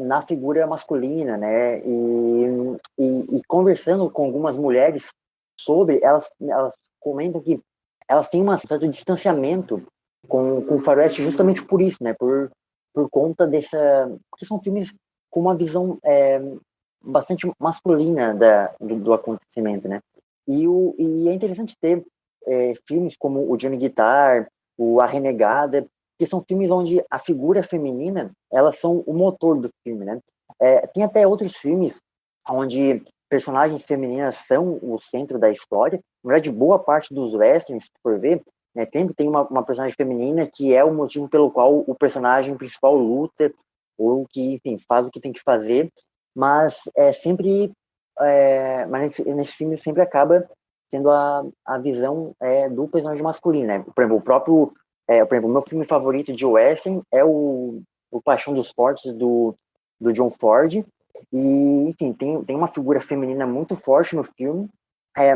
na figura masculina, né? E conversando com algumas mulheres sobre, elas comentam que elas têm um certo distanciamento com o faroeste justamente por isso, né? Por conta porque são filmes com uma visão bastante masculina do acontecimento, né? E é interessante ter filmes como o Johnny Guitar, o A Renegada, que são filmes onde a figura feminina, elas são o motor do filme, né? Tem até outros filmes onde personagens femininas são o centro da história. Na verdade, boa parte dos westerns, se for ver, né, sempre tem uma personagem feminina que é o motivo pelo qual o personagem principal luta, ou que, enfim, faz o que tem que fazer, mas mas nesse filme sempre acaba tendo a visão do personagem masculino, né? Por exemplo, o meu filme favorito de western é o Paixão dos Fortes, do John Ford, e, enfim, tem uma figura feminina muito forte no filme,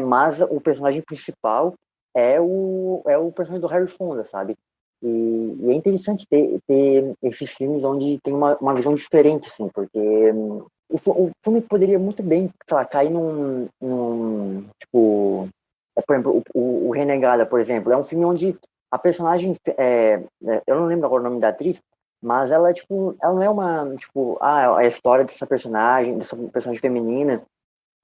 mas o personagem principal, é o personagem do Harry Fonda, sabe? E é interessante ter esses filmes onde tem uma visão diferente, assim, porque o filme poderia muito bem, sei lá, cair tipo, por exemplo, o Renegada, por exemplo, é um filme onde a personagem, eu não lembro agora o nome da atriz, mas ela, tipo, ela não é uma, tipo, a história dessa personagem feminina,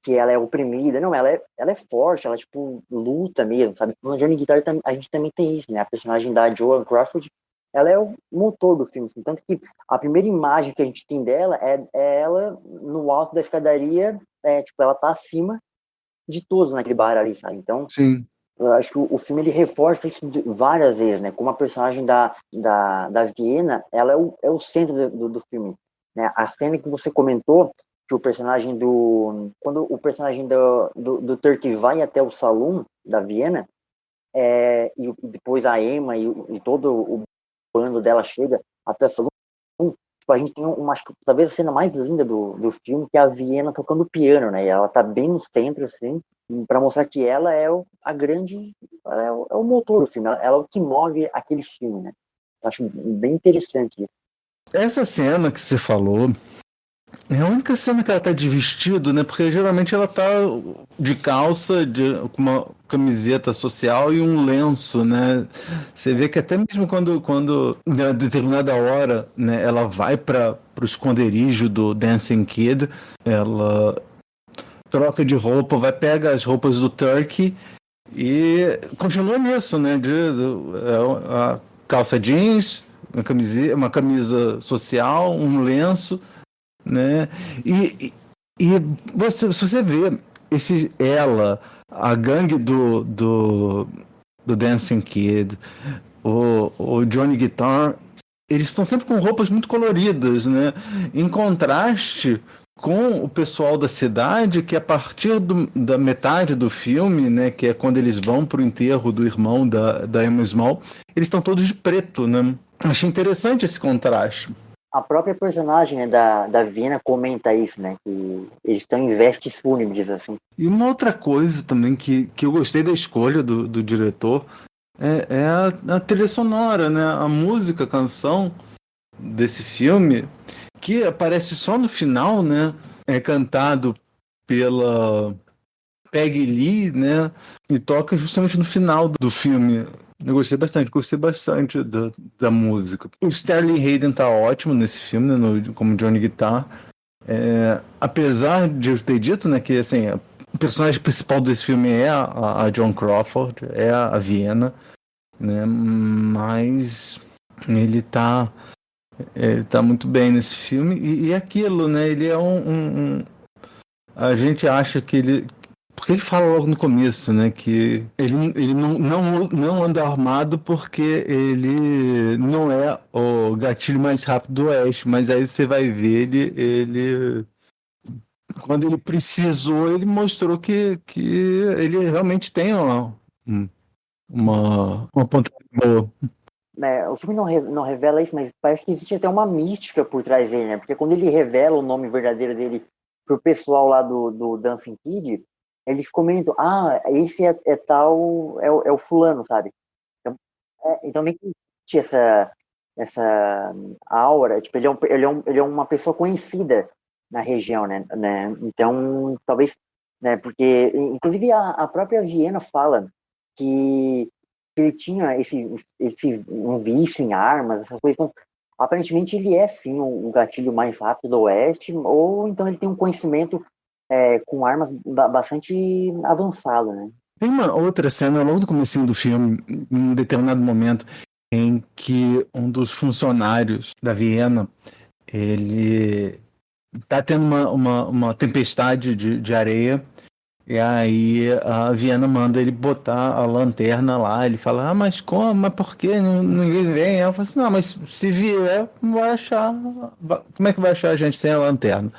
que ela é oprimida. Não, ela é forte, ela, tipo, luta mesmo, sabe? No Johnny Guitar a gente também tem isso, né? A personagem da Joan Crawford, ela é o motor do filme, assim. Tanto que a primeira imagem que a gente tem dela é ela no alto da escadaria, tipo, ela tá acima de todos naquele bar ali, sabe? Então, Sim. eu acho que o filme ele reforça isso várias vezes, né? Como a personagem da Viena, ela é o centro do filme, né? A cena que você comentou, que o personagem quando o personagem do Turkey vai até o salão da Viena, e depois a Emma e todo o bando dela chega até o salão, tipo, a gente tem acho que talvez a cena mais linda do filme, que é a Viena tocando piano, né? E ela tá bem no centro, assim, para mostrar que ela é o motor do filme, ela é o que move aquele filme, né? Eu acho bem interessante isso. Essa cena que você falou é a única cena que ela tá de vestido, né? Porque geralmente ela tá de calça, com uma camiseta social e um lenço, né? Você vê que até mesmo quando em determinada hora, né, ela vai para o esconderijo do Dancing Kid, ela troca de roupa, pega as roupas do Turkey e continua nisso, né? A calça jeans, uma camisa social, um lenço, né? E se você vê a gangue do Dancing Kid, o Johnny Guitar, eles estão sempre com roupas muito coloridas, né? Em contraste com o pessoal da cidade, que a partir da metade do filme, né, que é quando eles vão para o enterro do irmão da Emma Small, eles estão todos de preto, né? Achei interessante esse contraste. A própria personagem, né, da Viena comenta isso, né? Que eles estão em vestes fúnebres, assim. E uma outra coisa também que eu gostei da escolha do diretor é a trilha sonora, né? A música, a canção desse filme, que aparece só no final, né? É cantado pela Peggy Lee, né? E toca justamente no final do filme. Eu gostei bastante da música. O Sterling Hayden tá ótimo nesse filme, né, como Johnny Guitar. Apesar de eu ter dito, né, que assim, o personagem principal desse filme é a Joan Crawford, é a Viena, né, mas ele tá muito bem nesse filme. E aquilo, né, ele é a gente acha que ele... Porque ele fala logo no começo, né, que ele não anda armado porque ele não é o gatilho mais rápido do Oeste, mas aí você vai ver ele quando ele precisou, ele mostrou que ele realmente tem uma pontaria boa. O filme não revela isso, mas parece que existe até uma mística por trás dele, né? Porque quando ele revela o nome verdadeiro dele pro pessoal lá do Dancing Kid, eles comentam, esse é tal, é o fulano, sabe? Então meio que existe essa aura, tipo, ele é uma pessoa conhecida na região, né? Então, talvez, né? Porque, inclusive, a própria Viena fala que ele tinha um vício em armas, essas coisas. Então, aparentemente, ele é, sim, o gatilho mais rápido do Oeste, ou então ele tem um conhecimento com armas bastante avançado, né? Tem uma outra cena logo no comecinho do filme, em um determinado momento, em que um dos funcionários da Viena, ele tá tendo uma tempestade de areia, e aí a Viena manda ele botar a lanterna lá. Ele fala, mas como? Mas por que ninguém vem? Ela fala assim, não, mas se vier, não vai achar. Como é que vai achar a gente sem a lanterna?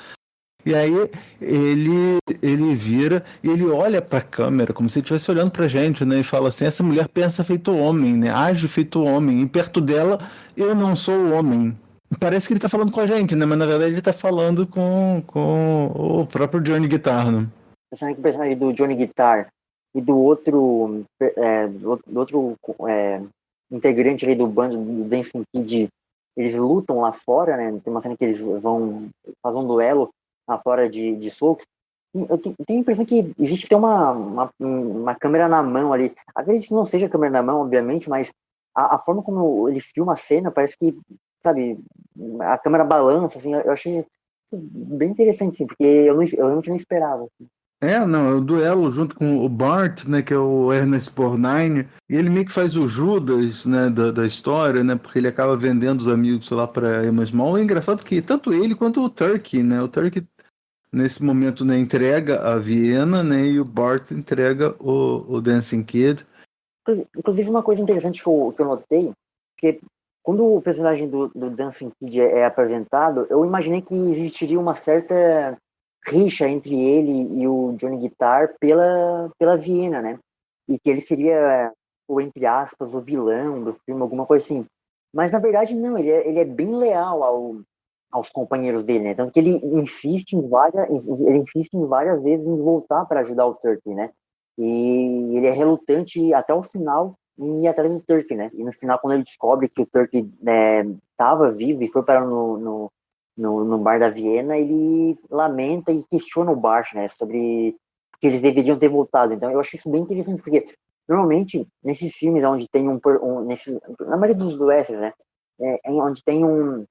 E aí ele vira e ele olha pra câmera como se ele estivesse olhando pra gente, né? E fala assim, essa mulher pensa feito homem, né? Age feito homem. E perto dela, eu não sou o homem. Parece que ele tá falando com a gente, né? Mas na verdade ele tá falando com o próprio Johnny Guitar, né? O personagem do Johnny Guitar, e do outro integrante ali do bando do Dancing Kid, eles lutam lá fora, né? Tem uma cena que eles vão fazer um duelo lá fora de socos. Eu tenho a impressão que existe até uma câmera na mão ali. Acredito que não seja câmera na mão, obviamente, mas a forma como ele filma a cena parece que, sabe, a câmera balança, assim, eu achei bem interessante, assim, porque eu realmente não esperava. Assim. Não, é o duelo junto com o Bart, né, que é o Ernest Borgnine, e ele meio que faz o Judas, né, da história, né, porque ele acaba vendendo os amigos lá para Emma Small. É engraçado que tanto ele quanto o Turkey, né, o Turkey nesse momento, né, entrega a Viena, né, e o Bart entrega o Dancing Kid. Inclusive, uma coisa interessante que eu notei, que quando o personagem do Dancing Kid é apresentado, eu imaginei que existiria uma certa rixa entre ele e o Johnny Guitar pela Viena, né? E que ele seria, ou entre aspas, o vilão do filme, alguma coisa assim. Mas, na verdade, não, ele é bem leal aos companheiros dele, né? Tanto que ele insiste em várias vezes em voltar para ajudar o Turkey, né? E ele é relutante até o final em ir atrás do Turkey, né? E no final, quando ele descobre que o Turkey estava vivo e foi parar no bar da Viena, ele lamenta e questiona o Bart, né? Sobre que eles deveriam ter voltado. Então, eu acho isso bem interessante, porque normalmente, nesses filmes onde tem na maioria dos westerns, né? Onde tem um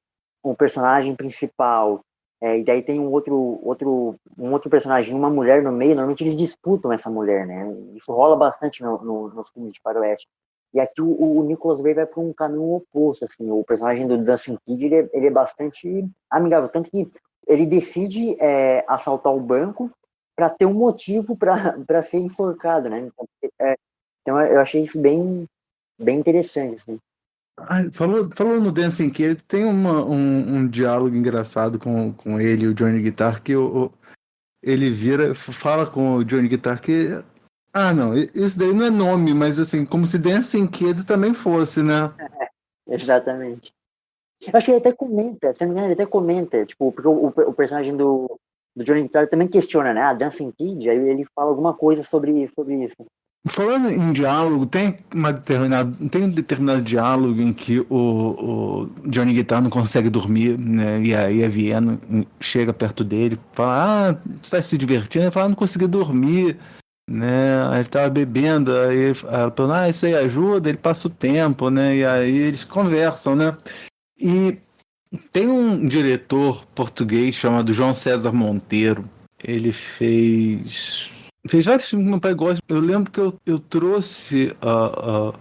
personagem principal, e daí tem um outro personagem, uma mulher no meio, normalmente eles disputam essa mulher, né? Isso rola bastante nos filmes de faroeste. E aqui o Nicolas Ray vai para um caminho oposto, assim. O personagem do Dancing Kid, ele é bastante amigável, tanto que ele decide assaltar o banco para ter um motivo para ser enforcado, né? Então eu achei isso bem interessante, assim. Falou no Dancing Kid, tem um diálogo engraçado com ele e o Johnny Guitar, que ele fala com o Johnny Guitar que não, isso daí não é nome, mas assim, como se Dancing Kid também fosse, né? Exatamente. Acho que ele até comenta, se não me engano, ele até comenta, tipo, porque o personagem do Johnny Guitar também questiona, né? Dancing Kid, aí ele fala alguma coisa sobre isso. Falando em diálogo, tem um determinado diálogo em que o Johnny Guitar não consegue dormir, né? E aí a Viena chega perto dele, fala, você está se divertindo? Ele fala, não consegui dormir, né? Aí ele tava bebendo, aí ela fala, isso aí ajuda, ele passa o tempo, né? E aí eles conversam, né? E tem um diretor português chamado João César Monteiro. Ele fez vários filmes que meu pai gosta. Eu lembro que eu trouxe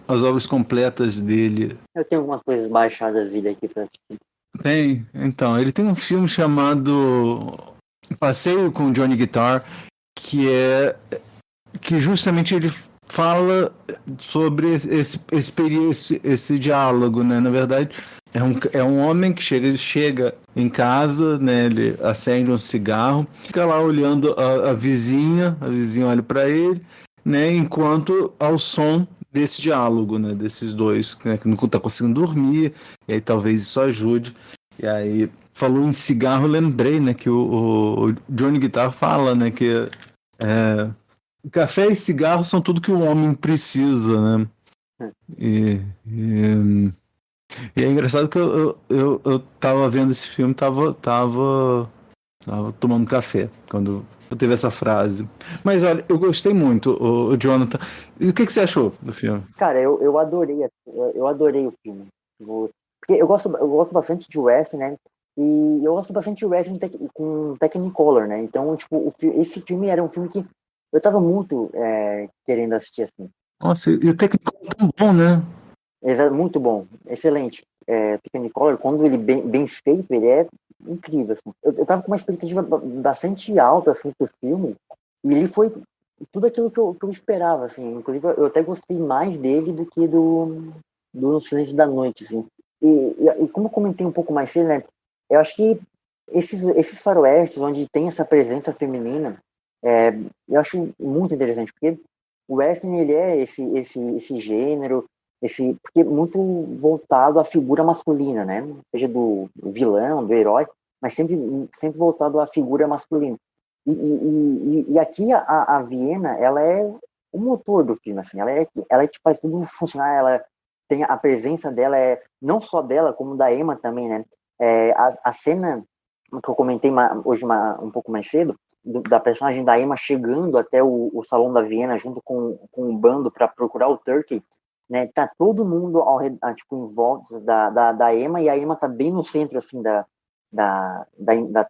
as obras completas dele. Eu tenho algumas coisas baixadas vida aqui pra assistir. Tem. Então, ele tem um filme chamado Passeio com Johnny Guitar, que justamente ele fala sobre esse diálogo, né? Na verdade, é um homem que chega em casa, né? Ele acende um cigarro, fica lá olhando a vizinha olha para ele, né? Enquanto ao som desse diálogo, né? Desses dois, né, que não tá conseguindo dormir, e aí talvez isso ajude. E aí, falou em cigarro, lembrei, né? Que o Johnny Guitar fala, né? Que café e cigarro são tudo que o homem precisa, né? E é engraçado que eu tava vendo esse filme, tava tomando café quando teve essa frase. Mas olha, eu gostei muito, o Jonathan. E o que você achou do filme? Cara, eu adorei o filme. Porque eu gosto bastante de western, né? E eu gosto bastante de western com Technicolor, né? Então, tipo, esse filme era um filme que eu tava muito querendo assistir, assim. Nossa, e o Technicolor é tão bom, né? Muito bom, excelente. Technicolor, quando ele bem feito, ele é incrível, assim. Eu tava com uma expectativa bastante alta, assim, pro filme, e ele foi tudo aquilo que eu esperava, assim. Inclusive, eu até gostei mais dele do que do Silêncio da Noite, assim. E como eu comentei um pouco mais cedo, né, eu acho que esses faroestes, onde tem essa presença feminina, eu acho muito interessante, porque o western, ele é esse gênero, porque é muito voltado à figura masculina, né? Seja do vilão, do herói, mas sempre voltado à figura masculina. E aqui a Viena, ela é o motor do filme, assim, ela que faz tudo funcionar, ela tem a presença dela, não só dela, como da Emma também, né? A cena que eu comentei hoje um pouco mais cedo, da personagem da Emma chegando até o Salão da Viena junto com um bando para procurar o Turkey, né? Tá todo mundo tipo, em volta da Emma, e a Emma tá bem no centro, assim, da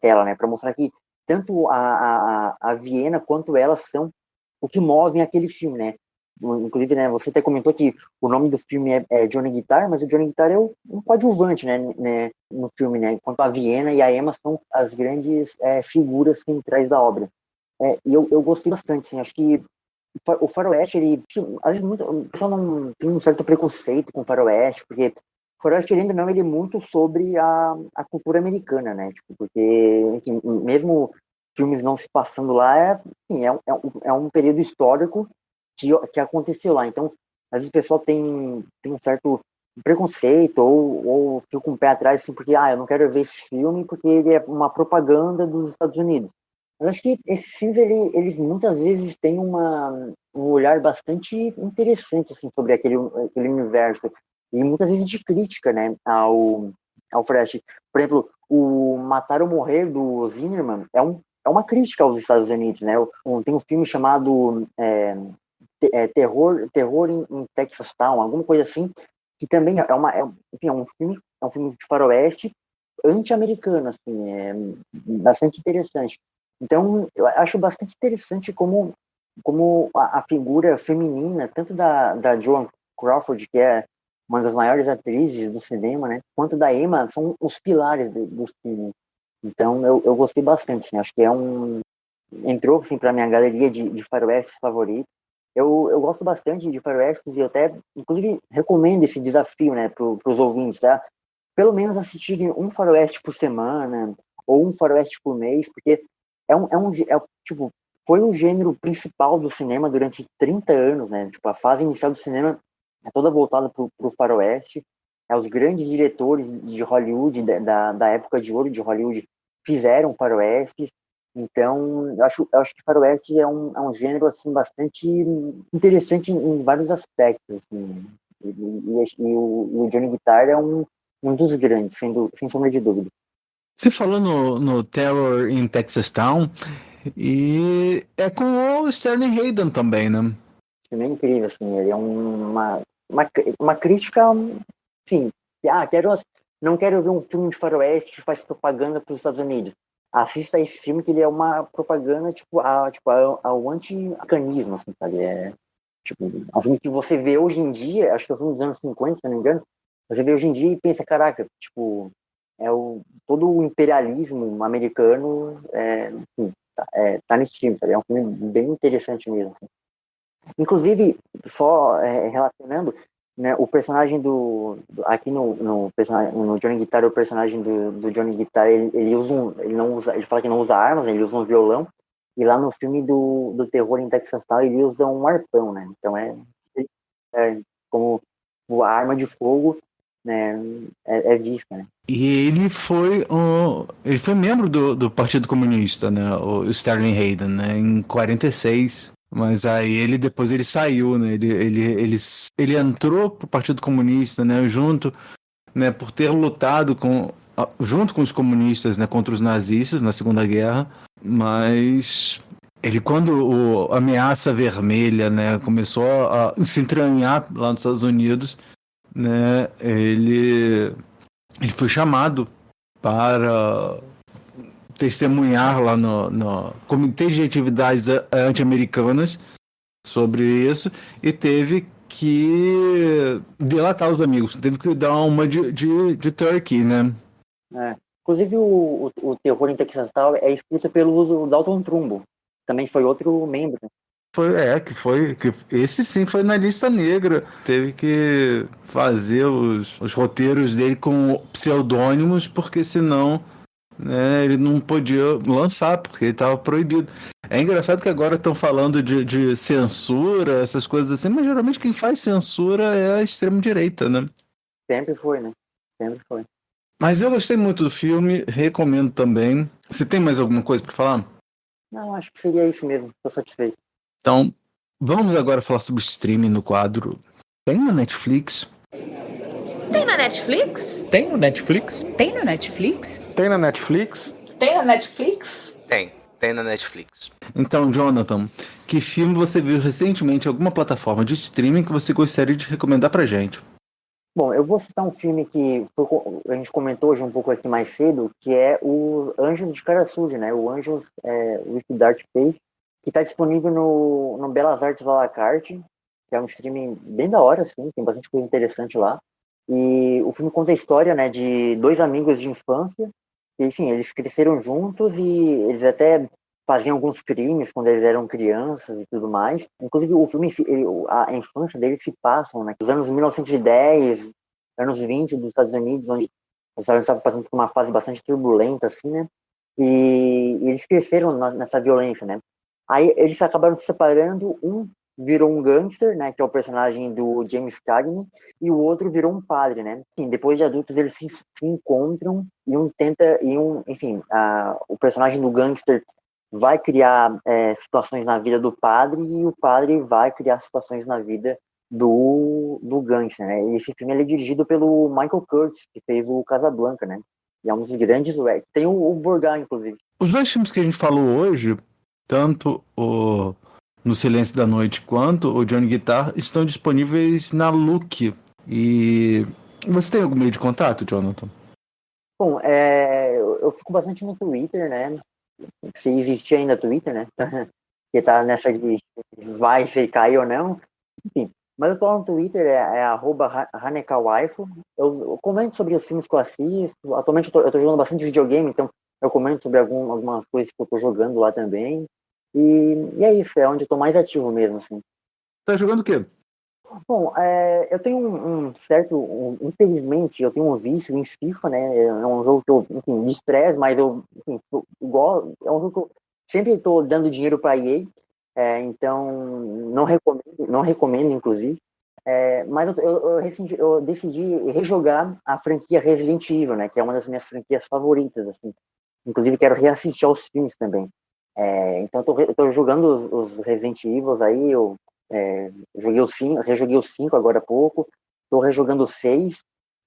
tela, né? Para mostrar que tanto a Viena quanto elas são o que movem aquele filme, né? Inclusive, né, você até comentou que o nome do filme é Johnny Guitar, mas o Johnny Guitar é um coadjuvante, né, no filme, né? Enquanto a Viena e a Emma são as grandes figuras centrais da obra. E eu gostei bastante, assim, acho que o Faroeste, às vezes o pessoal não tem um certo preconceito com o Faroeste, porque o Faroeste, ainda não, ele é muito sobre a cultura americana, né? Tipo, porque, enfim, mesmo filmes não se passando lá, enfim, é um período histórico que aconteceu lá. Então, às vezes o pessoal tem um certo preconceito ou fica com o pé atrás, assim, porque eu não quero ver esse filme porque ele é uma propaganda dos Estados Unidos. Eu acho que esses filmes, eles muitas vezes têm um olhar bastante interessante, assim, sobre aquele universo, e muitas vezes de crítica, né, ao Faroeste. Por exemplo, o Matar ou Morrer do Zinnerman é uma crítica aos Estados Unidos, né? Tem um filme chamado Terror em Texas Town, alguma coisa assim, que também enfim, é um filme de faroeste anti-americano, assim, é bastante interessante. Então, eu acho bastante interessante como a figura feminina, tanto da Joan Crawford, que é uma das maiores atrizes do cinema, né, quanto da Emma, são os pilares do filme. Então, eu gostei bastante, assim, acho que entrou, assim, para minha galeria de faroestes favoritos. Eu gosto bastante de faroestes e eu até, inclusive, recomendo esse desafio, né, para os ouvintes, tá? Pelo menos assistirem um faroeste por semana ou um faroeste por mês, porque tipo, foi o gênero principal do cinema durante 30 anos, né? Tipo, a fase inicial do cinema é toda voltada para o faroeste. Os grandes diretores de Hollywood, da época de ouro de Hollywood, fizeram faroestes. Então, eu acho que faroeste é um gênero, assim, bastante interessante em vários aspectos, assim. E o Johnny Guitar é um dos grandes, sem sombra de dúvida. Você falou no Terror in Texas Town, e é com o Sterling Hayden também, né? É incrível, assim, ele é uma crítica, enfim, não quero ver um filme de faroeste que faz propaganda para os Estados Unidos. Assista esse filme, que ele é uma propaganda, ao anti-americanismo, assim, sabe? É um filme que você vê hoje em dia, acho que é um filme dos anos 50, se não me engano, você vê hoje em dia e pensa, caraca, tipo, todo o imperialismo americano tá nesse filme, sabe? É um filme bem interessante mesmo, assim. Inclusive, só relacionando, né, o personagem aqui no Johnny Guitar, o personagem do Johnny Guitar, ele fala que não usa armas, ele usa um violão, e lá no filme do Terror em Texas Town ele usa um arpão, né? Então como a arma de fogo, né, é vista, né? E ele foi membro do Partido Comunista, né? O Sterling Hayden, né? Em 46. Mas aí depois ele saiu, né? Ele entrou pro Partido Comunista, né? Junto, né? Por ter lutado junto com os comunistas, né? Contra os nazistas na Segunda Guerra. Mas quando a ameaça vermelha, né? Começou a se entranhar lá nos Estados Unidos, né? Ele foi chamado para testemunhar lá no Comitê de Atividades Anti-Americanas sobre isso, e teve que delatar os amigos, teve que dar uma de Turkey, né? Inclusive o Terror em Texas Town é escrito pelo Dalton Trumbo, também foi outro membro, né? Esse sim foi na lista negra. Teve que fazer os roteiros dele com pseudônimos, porque senão, né, ele não podia lançar, porque ele estava proibido. É engraçado que agora estão falando de censura, essas coisas assim, mas geralmente quem faz censura é a extrema-direita, né? Sempre foi, né? Sempre foi. Mas eu gostei muito do filme, recomendo também. Você tem mais alguma coisa para falar? Não, acho que seria isso mesmo, estou satisfeito. Então, Vamos agora falar sobre streaming no quadro Tem na Netflix? Tem na Netflix? Tem no Netflix? Tem no Netflix? Tem na Netflix? Tem na Netflix? Tem na Netflix. Então, Jonathan, que filme você viu recentemente em alguma plataforma de streaming que você gostaria de recomendar pra gente? Bom, eu vou citar um filme que a gente comentou hoje um pouco aqui mais cedo, que é o Anjos de Cara Suja, né? O Anjos with Dark Face, que está disponível no Belas Artes à la carte, que é um streaming bem da hora, assim, tem bastante coisa interessante lá. E o filme conta a história, né, de dois amigos de infância, e, enfim, eles cresceram juntos e eles até faziam alguns crimes quando eles eram crianças e tudo mais. Inclusive, o filme, a infância deles se passam, né, nos anos 1910, anos 20 dos Estados Unidos, onde os Estados Unidos estavam passando por uma fase bastante turbulenta, assim, né, e eles cresceram nessa violência, né. Aí eles acabaram se separando, um virou um gangster, né, que é o personagem do James Cagney, e o outro virou um padre, né. Enfim, depois de adultos eles se encontram e o personagem do gangster vai criar situações na vida do padre e o padre vai criar situações na vida do gangster, né. E esse filme ele é dirigido pelo Michael Curtis, que fez o Casablanca, né. E é um dos grandes, tem o Bourdain, inclusive. Os dois filmes que a gente falou hoje, tanto o No Silêncio da Noite quanto o Johnny Guitar, estão disponíveis na Look. E você tem algum meio de contato, Jonathan? Bom, eu fico bastante no Twitter, né? Se existir ainda Twitter, né? Que tá nessa de vai se cair ou não. Enfim, mas eu tô lá no Twitter, é @hanekawaifu. Eu comento sobre os filmes que eu assisto. Atualmente eu tô jogando bastante videogame, então eu comento sobre algumas coisas que eu tô jogando lá também. E é isso, é onde eu tô mais ativo mesmo, assim. Tá jogando o quê? Bom, eu tenho infelizmente, eu tenho um vício em FIFA, né? É um jogo que eu, enfim, desprezo, mas eu, enfim, é um jogo que eu sempre estou dando dinheiro para a EA, então não recomendo, inclusive. Mas eu decidi rejogar a franquia Resident Evil, né? Que é uma das minhas franquias favoritas, assim. Inclusive quero reassistir aos filmes também. Então eu tô jogando os Resident Evil aí, eu rejoguei o 5 agora há pouco, tô rejogando o 6,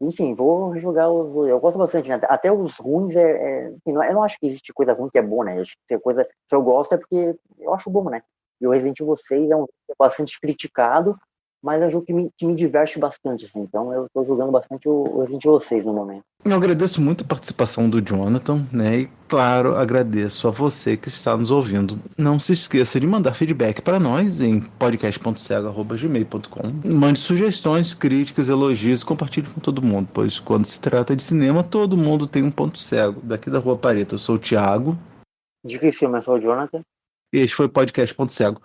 enfim, vou rejogar eu gosto bastante, né? Até os ruins, enfim, eu não acho que existe coisa ruim que é boa, né? Acho que coisa que eu gosto é porque eu acho bom, né? E o Resident Evil 6 é um jogo bastante criticado, mas é um jogo que me diverte bastante, assim, então eu tô jogando bastante o Resident Evil 6 no momento. Eu agradeço muito a participação do Jonathan, né? E, claro, agradeço a você que está nos ouvindo. Não se esqueça de mandar feedback para nós em podcast.cego@gmail.com. Mande sugestões, críticas, elogios e compartilhe com todo mundo, pois quando se trata de cinema, todo mundo tem um ponto cego. Daqui da Rua Pareto, eu sou o Thiago. De que filme? Eu sou o Jonathan. E este foi o podcast Ponto Cego.